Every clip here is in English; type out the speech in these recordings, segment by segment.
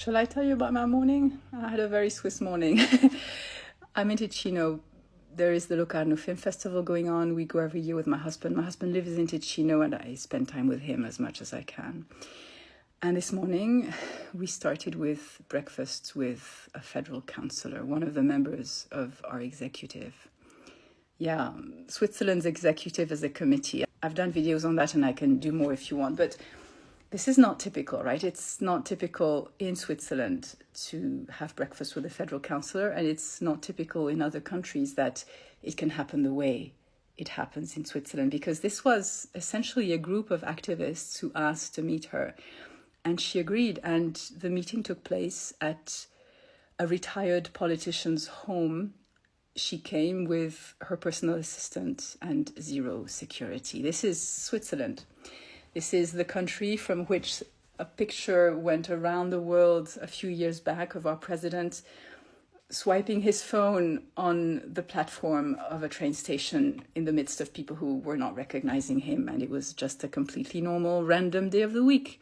Shall I tell you about my morning? I had a very Swiss morning. I'm in Ticino. There is the Locarno Film Festival going on. We go every year with my husband. My husband lives in Ticino and I spend time with him as much as I can. And this morning, we started with breakfast with a federal councillor, one of the members of our executive. Yeah, Switzerland's executive as a committee. I've done videos on that and I can do more if you want, but this is not typical, right? It's not typical in Switzerland to have breakfast with a federal councillor, and it's not typical in other countries that it can happen the way it happens in Switzerland, because this was essentially a group of activists who asked to meet her, and she agreed, and the meeting took place at a retired politician's home. She came with her personal assistant and zero security. This is Switzerland. This is the country from which a picture went around the world a few years back of our president swiping his phone on the platform of a train station in the midst of people who were not recognizing him. And it was just a completely normal, random day of the week.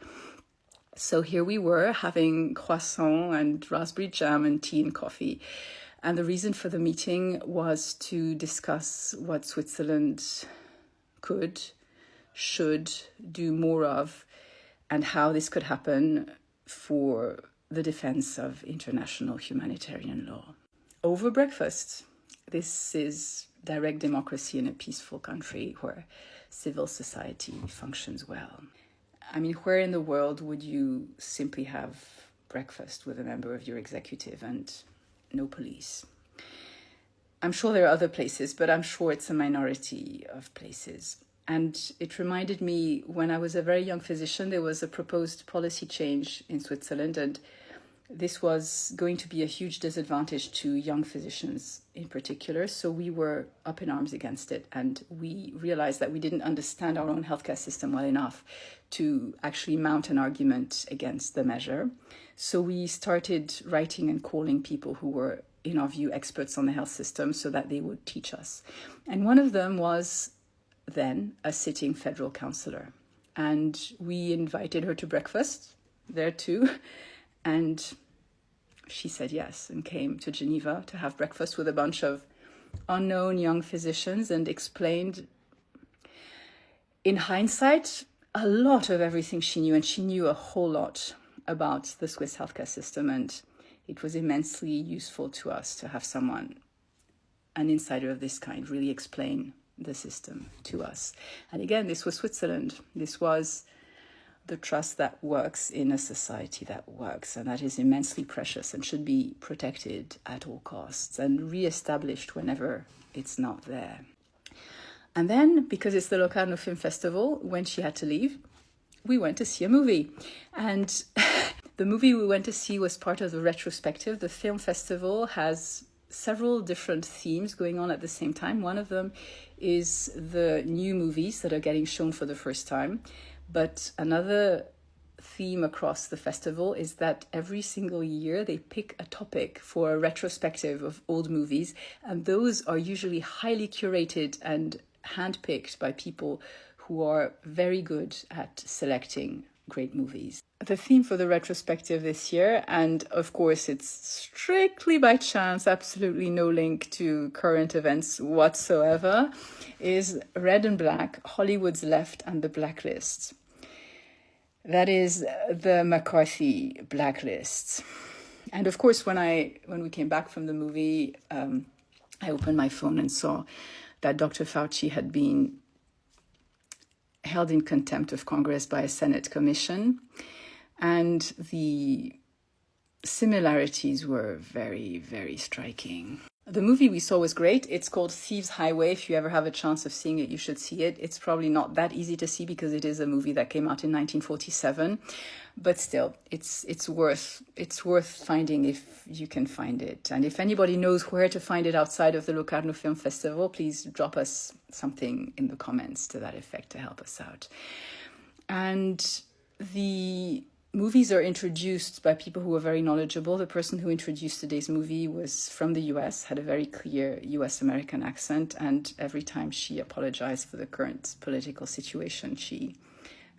So here we were having croissant and raspberry jam and tea and coffee. And the reason for the meeting was to discuss what Switzerland should do more of, and how this could happen for the defense of international humanitarian law. Over breakfast. This is direct democracy in a peaceful country where civil society functions well. I mean, where in the world would you simply have breakfast with a member of your executive and no police? I'm sure there are other places, but I'm sure it's a minority of places. And it reminded me, when I was a very young physician, there was a proposed policy change in Switzerland, and this was going to be a huge disadvantage to young physicians in particular. So we were up in arms against it, and we realized that we didn't understand our own healthcare system well enough to actually mount an argument against the measure. So we started writing and calling people who were, in our view, experts on the health system so that they would teach us. And one of them was then a sitting federal councillor, and we invited her to breakfast there too, and she said yes and came to Geneva to have breakfast with a bunch of unknown young physicians and explained, in hindsight, a lot of everything she knew, and she knew a whole lot about the Swiss healthcare system, and it was immensely useful to us to have someone, an insider of this kind, really explain the system to us. And again, this was Switzerland. This was the trust that works in a society that works, and that is immensely precious and should be protected at all costs and re-established whenever it's not there. And then, because it's the Locarno Film Festival, when she had to leave, we went to see a movie. And the movie we went to see was part of the retrospective. The film festival has several different themes going on at the same time. One of them is the new movies that are getting shown for the first time. But another theme across the festival is that every single year they pick a topic for a retrospective of old movies. And those are usually highly curated and handpicked by people who are very good at selecting great movies. The theme for the retrospective this year, and of course it's strictly by chance, absolutely no link to current events whatsoever, is Red and Black, Hollywood's Left and the Blacklist. That is the McCarthy blacklist. And of course, when we came back from the movie, I opened my phone and saw that Dr. Fauci had been held in contempt of Congress by a Senate commission. And the similarities were very, very striking. The movie we saw was great. It's called Thieves Highway. If you ever have a chance of seeing it, you should see it. It's probably not that easy to see because it is a movie that came out in 1947. But still, it's worth finding if you can find it. And if anybody knows where to find it outside of the Locarno Film Festival, please drop us something in the comments to that effect to help us out. And the movies are introduced by people who are very knowledgeable. The person who introduced today's movie was from the US, had a very clear US-American accent, and every time she apologized for the current political situation, she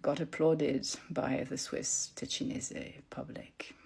got applauded by the Swiss Ticinese public.